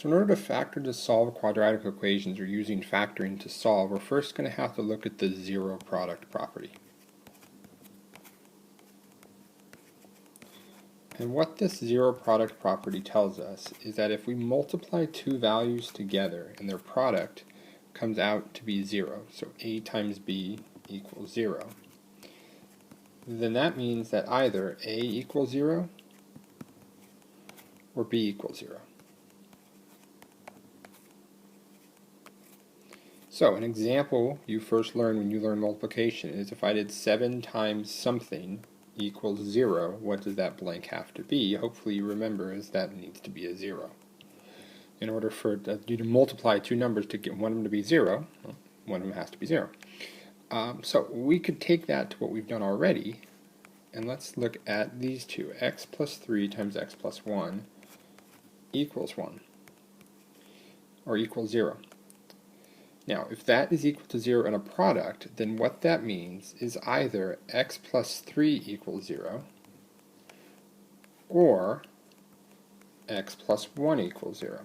So in order to solve quadratic equations or using factoring to solve, we're first going to have to look at the zero product property. And what this zero product property tells us is that if we multiply two values together and their product comes out to be 0, so a times b equals 0, then that means that either a equals 0 or b equals 0. So an example you first learn when you learn multiplication is if I did 7 times something equals 0, what does that blank have to be? Hopefully you remember is that needs to be a 0. In order for you to multiply two numbers to get one of them to be 0, well, one of them has to be 0. So we could take that to what we've done already, and let's look at these two. X plus 3 times x plus 1 equals 1, or equals 0. Now, if that is equal to 0 in a product, then what that means is either x plus 3 equals 0, or x plus 1 equals 0.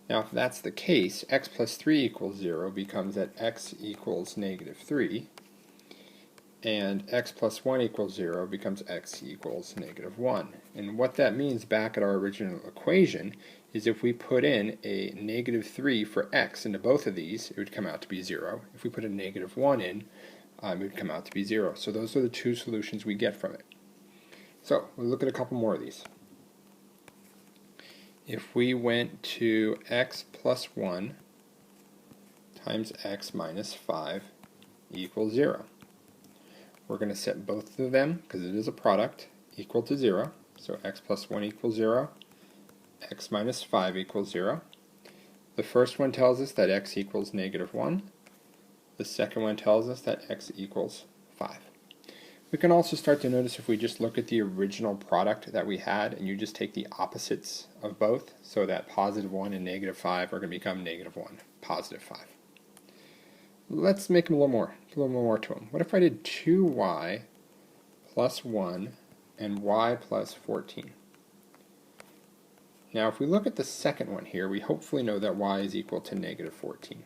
Now, if that's the case, x plus 3 equals 0 becomes that x equals negative 3, and x plus 1 equals 0 becomes x equals negative 1. And what that means back at our original equation is if we put in a negative 3 for x into both of these, it would come out to be 0. If we put a negative 1 in, it would come out to be 0. So those are the two solutions we get from it. So we'll look at a couple more of these. If we went to x plus 1 times x minus 5 equals 0. We're going to set both of them, because it is a product, equal to 0. So x plus 1 equals 0, x minus 5 equals 0. The first one tells us that x equals negative 1. The second one tells us that x equals 5. We can also start to notice if we just look at the original product that we had and you just take the opposites of both, so that positive 1 and negative 5 are going to become negative 1, positive 5. Let's make them a little more to them. What if I did 2y plus 1 and y plus 14? Now if we look at the second one here, we hopefully know that y is equal to negative 14.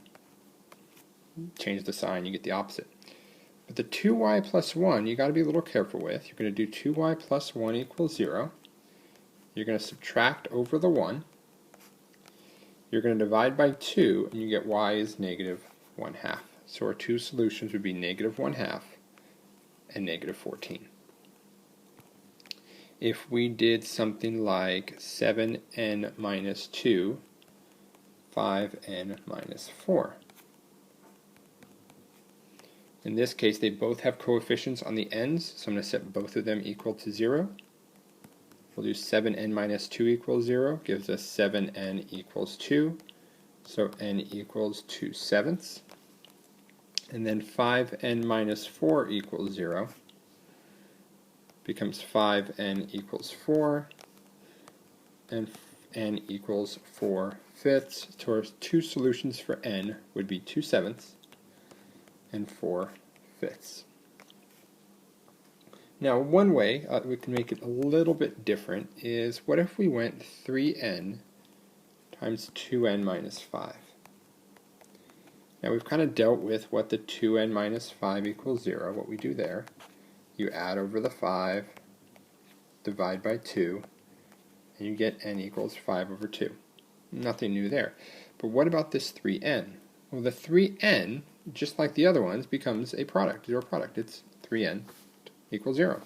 Change the sign, you get the opposite. But the 2y plus 1, you got to be a little careful with. You're going to do 2y plus 1 equals 0. You're going to subtract over the 1. You're going to divide by 2, and you get y is negative 1/2. So our two solutions would be negative 1/2 and negative 14. If we did something like 7n minus 2, 5n minus 4. In this case, they both have coefficients on the ends, so I'm going to set both of them equal to 0. We'll do 7n minus 2 equals 0, gives us 7n equals 2, so n equals 2/7. And then 5n minus 4 equals 0, becomes 5n equals 4, and n equals 4/5. So our two solutions for n would be 2/7 and 4/5. Now one way we can make it a little bit different is, what if we went 3n times 2n minus 5? Now we've kind of dealt with what the 2n minus 5 equals 0, what we do there. You add over the 5, divide by 2, and you get n equals 5 over 2. Nothing new there. But what about this 3n? Well, the 3n, just like the other ones, becomes a product, zero product. It's 3n equals 0.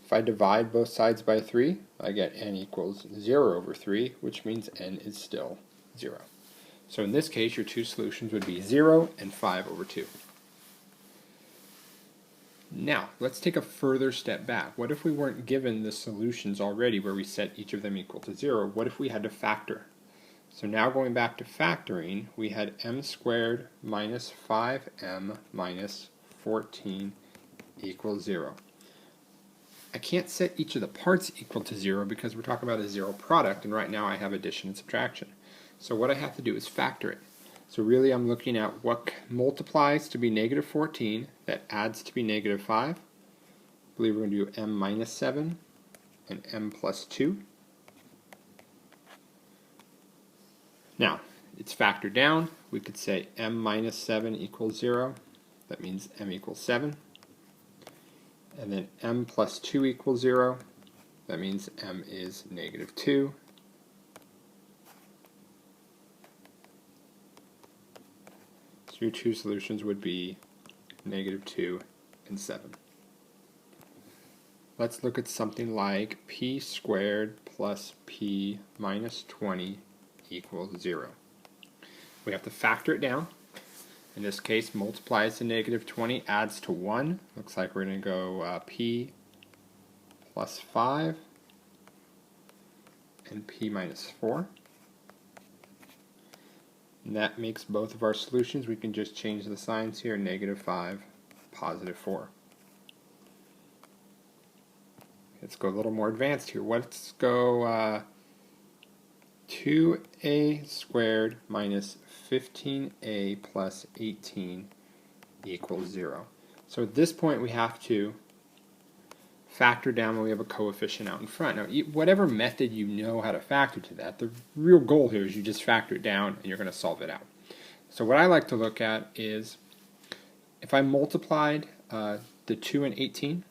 If I divide both sides by 3, I get n equals 0 over 3, which means n is still 0. So in this case, your two solutions would be 0 and 5 over 2. Now, let's take a further step back. What if we weren't given the solutions already where we set each of them equal to 0? What if we had to factor? So now going back to factoring, we had m squared minus 5m minus 14 equals 0. I can't set each of the parts equal to 0 because we're talking about a zero product, and right now I have addition and subtraction. So what I have to do is factor it. So really I'm looking at what multiplies to be negative 14, that adds to be negative 5. I believe we're going to do m minus 7 and m plus 2. Now, it's factored down. We could say m minus 7 equals 0. That means m equals 7. And then m plus 2 equals 0. That means m is negative 2. So your two solutions would be negative 2 and 7. Let's look at something like p squared plus p minus 20 equals 0. We have to factor it down. In this case, multiplies to negative 20, adds to 1. Looks like we're going to go p plus 5 and p minus 4. And that makes both of our solutions. We can just change the signs here, negative 5, positive 4. Let's go a little more advanced here. Let's go 2a squared minus 15a plus 18 equals 0. So at this point we have to factor down when we have a coefficient out in front. Now, whatever method you know how to factor to that, the real goal here is you just factor it down and you're going to solve it out. So what I like to look at is if I multiplied the 2 and 18,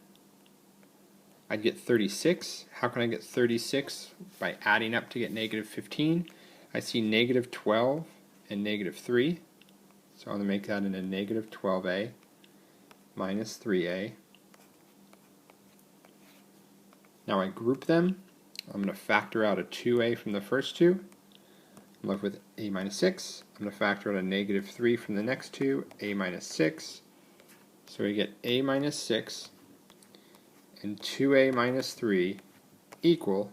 I'd get 36. How can I get 36? By adding up to get negative 15. I see negative 12 and negative 3. So I'm going to make that into negative 12a minus 3a. Now I group them. I'm going to factor out a 2a from the first two. I'm left with a minus 6. I'm going to factor out a negative 3 from the next two, a minus 6. So we get a minus 6 and 2a minus 3 equal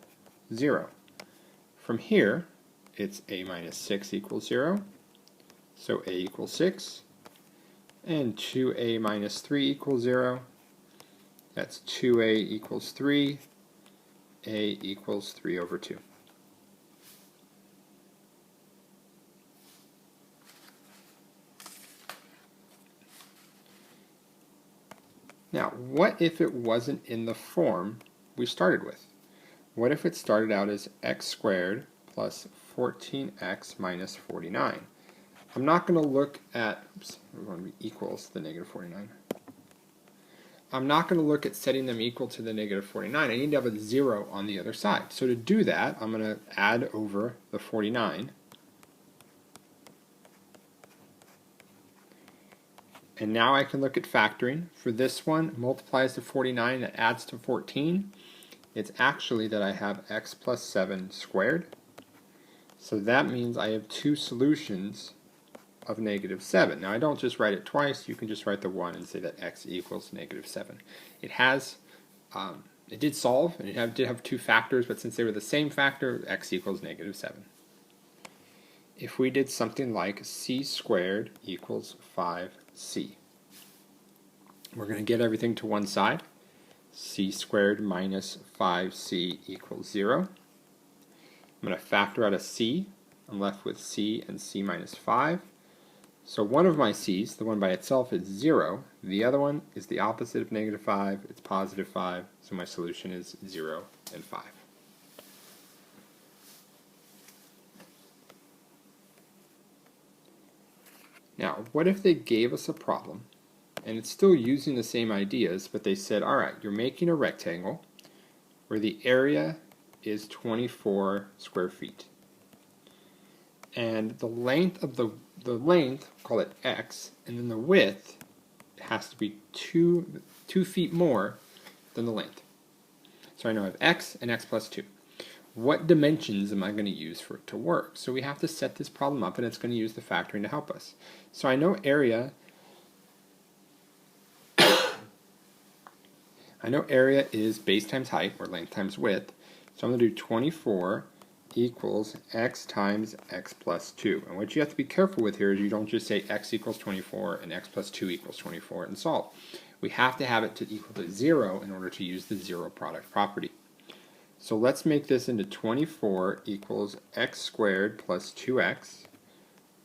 0. From here, it's a minus 6 equals 0. So a equals 6. And 2a minus 3 equals 0. That's 2a equals 3. A equals 3 over 2. Now, what if it wasn't in the form we started with? What if it started out as x squared plus 14x minus 49? I'm not going to look at, we're going to be equals the negative 49. I'm not going to look at setting them equal to the negative 49. I need to have a 0 on the other side. So to do that, I'm going to add over the 49. And now I can look at factoring. For this one, multiplies to 49, that adds to 14. It's actually that I have x plus 7 squared. So that means I have two solutions of negative 7. Now I don't just write it twice, you can just write the 1 and say that x equals negative 7. It has, it did solve, and it did have two factors, but since they were the same factor, x equals negative 7. If we did something like c squared equals 5c, we're going to get everything to one side. C squared minus 5c equals 0. I'm going to factor out a c. I'm left with c and c minus 5. So one of my c's, the one by itself, is 0. The other one is the opposite of negative 5. It's positive 5. So my solution is 0 and 5. Now, what if they gave us a problem, and it's still using the same ideas, but they said, alright, you're making a rectangle where the area is 24 square feet. And the length of the length, call it x, and then the width has to be 2 feet more than the length. So I know I have x and x plus 2. What dimensions am I going to use for it to work? So we have to set this problem up, and it's going to use the factoring to help us. So I know area is base times height, or length times width. So I'm going to do 24 equals x times x plus 2. And what you have to be careful with here is you don't just say x equals 24 and x plus 2 equals 24 and solve. We have to have it to equal to 0 in order to use the zero product property. So let's make this into 24 equals x squared plus 2x.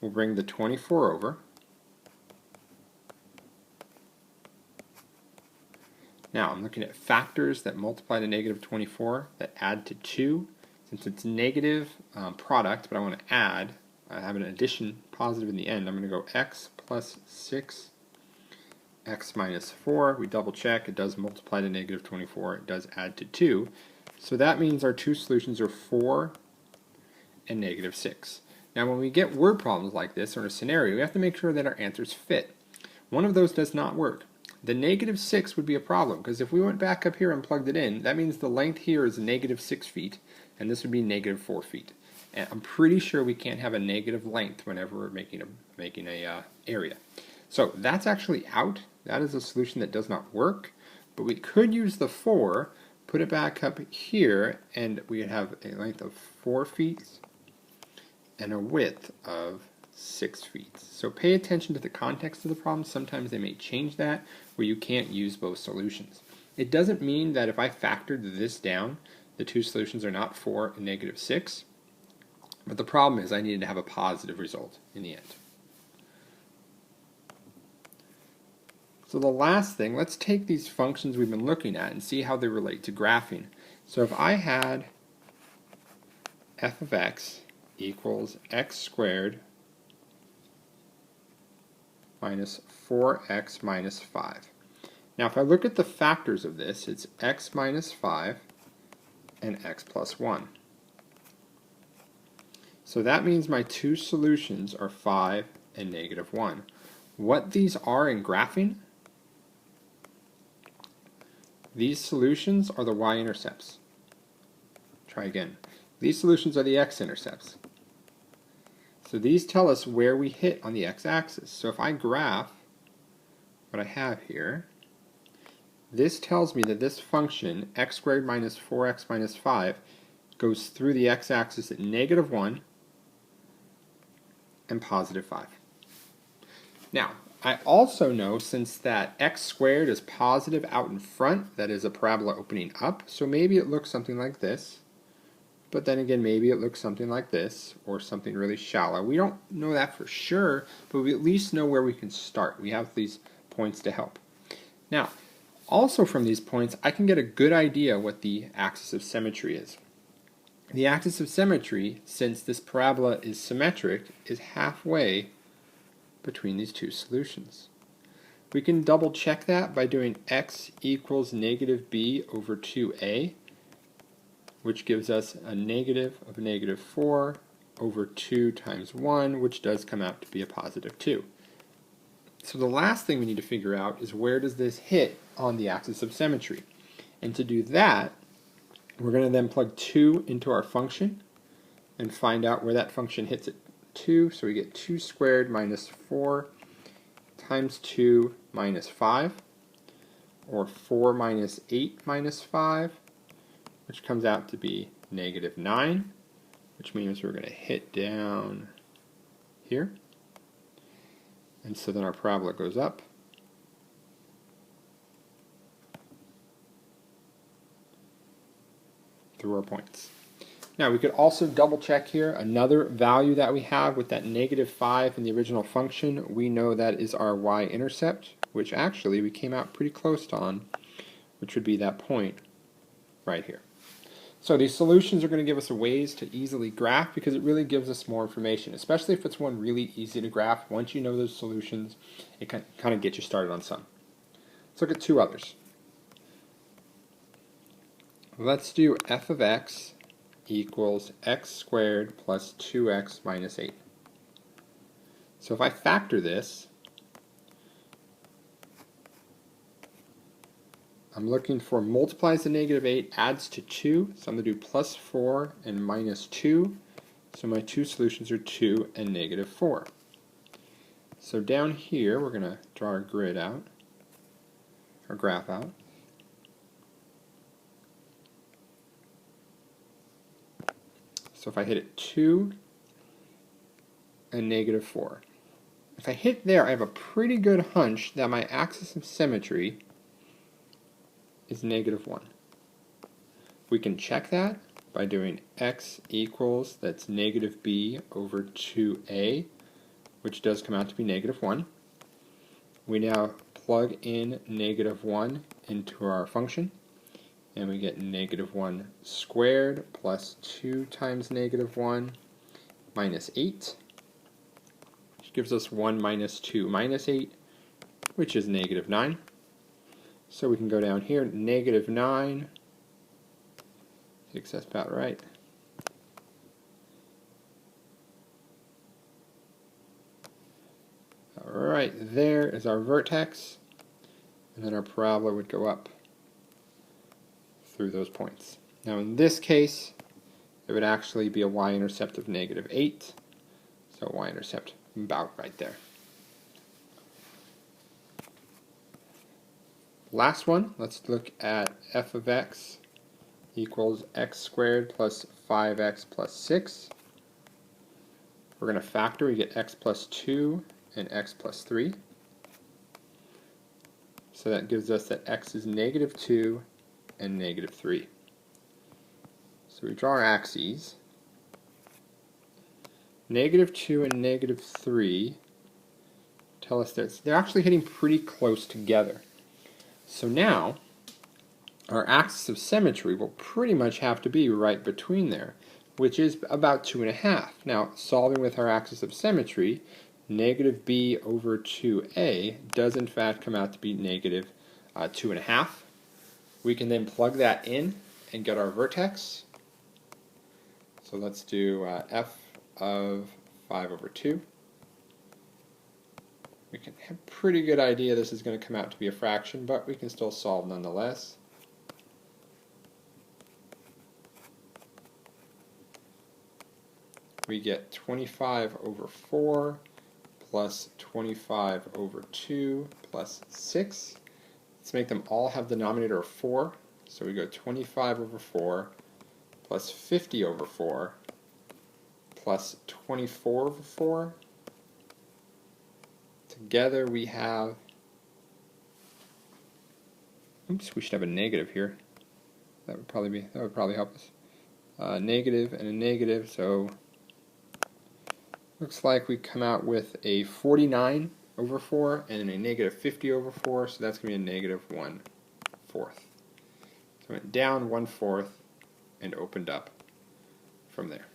We'll bring the 24 over. Now I'm looking at factors that multiply to negative 24 that add to 2. Since it's negative product, but I want to add, I have an addition positive in the end, I'm going to go x plus 6, x minus 4. We double check, it does multiply to negative 24, it does add to 2. So that means our two solutions are 4 and negative 6. Now when we get word problems like this, or in a scenario, we have to make sure that our answers fit. One of those does not work. The negative 6 would be a problem, because if we went back up here and plugged it in, that means the length here is negative 6 feet, and this would be negative 4 feet. And I'm pretty sure we can't have a negative length whenever we're making a area. So that's actually out. That is a solution that does not work, but we could use the 4, put it back up here, and we would have a length of 4 feet and a width of 6 feet. So pay attention to the context of the problem. Sometimes they may change that where you can't use both solutions. It doesn't mean that if I factored this down, the two solutions are not 4 and negative 6, but the problem is I needed to have a positive result in the end. So the last thing, let's take these functions we've been looking at and see how they relate to graphing. So if I had f of x equals x squared minus 4x minus 5. Now if I look at the factors of this, it's x minus 5 and x plus 1. So that means my two solutions are 5 and negative 1. What these are in graphing, these solutions are the y-intercepts. Try again. These solutions are the x-intercepts. So these tell us where we hit on the x-axis. So if I graph what I have here, this tells me that this function, x squared minus 4x minus 5, goes through the x-axis at negative 1 and positive 5. Now, I also know, since that x squared is positive out in front, that is a parabola opening up, so maybe it looks something like this. But then again, maybe it looks something like this, or something really shallow. We don't know that for sure, but we at least know where we can start. We have these points to help. Now, also from these points, I can get a good idea what the axis of symmetry is. The axis of symmetry, since this parabola is symmetric, is halfway between these two solutions. We can double check that by doing x equals negative b over 2a, which gives us a negative of negative 4 over 2 times 1, which does come out to be a positive 2. So the last thing we need to figure out is where does this hit on the axis of symmetry. And to do that, we're going to then plug 2 into our function and find out where that function hits at 2. So we get 2 squared minus 4 times 2 minus 5, or 4 minus 8 minus 5, which comes out to be negative 9, which means we're going to hit down here. And so then our parabola goes up. Through our points. Now we could also double check here another value that we have with that negative 5 in the original function. We know that is our y-intercept, which actually we came out pretty close on, which would be that point right here. So these solutions are going to give us ways to easily graph, because it really gives us more information, especially if it's one really easy to graph. Once you know those solutions, it can kind of get you started on some. Let's look at two others. Let's do f of x equals x squared plus 2x minus 8. So if I factor this, I'm looking for multiplies to negative 8, adds to 2, so I'm going to do plus 4 and minus 2. So my two solutions are 2 and negative 4. So down here, we're going to draw our grid out, our graph out. So if I hit at 2 and negative 4. If I hit there, I have a pretty good hunch that my axis of symmetry is negative 1. We can check that by doing x equals, that's negative b over 2a, which does come out to be negative 1. We now plug in negative 1 into our function, and we get negative 1 squared plus 2 times negative 1 minus 8. gives us 1 minus 2 minus 8, which is negative 9. So we can go down here, negative 9, I think that's about right. Alright, there is our vertex, and then our parabola would go up through those points. Now in this case, it would actually be a y-intercept of negative 8, so y-intercept about right there. Last one, let's look at f of x equals x squared plus 5x plus 6. We're going to factor, we get x plus 2 and x plus 3. So that gives us that x is negative 2 and negative 3. So we draw our axes. Negative 2 and negative 3 tell us that they're actually hitting pretty close together. So now, our axis of symmetry will pretty much have to be right between there, which is about 2.5. Now, solving with our axis of symmetry, negative b over 2a does in fact come out to be negative 2.5. We can then plug that in and get our vertex. So let's do f of 5 over 2. We can have a pretty good idea this is going to come out to be a fraction, but we can still solve nonetheless. We get 25 over 4 plus 25 over 2 plus 6. Let's make them all have the denominator of 4. So we go 25 over 4 plus 50 over 4 plus 24 over 4. Together we have, oops, we should have a negative here. That would probably help us. Negative and a negative, so looks like we come out with a 49 over 4 and a negative 50 over 4, so that's going to be a negative 1/4. So it went down 1/4 and opened up from there.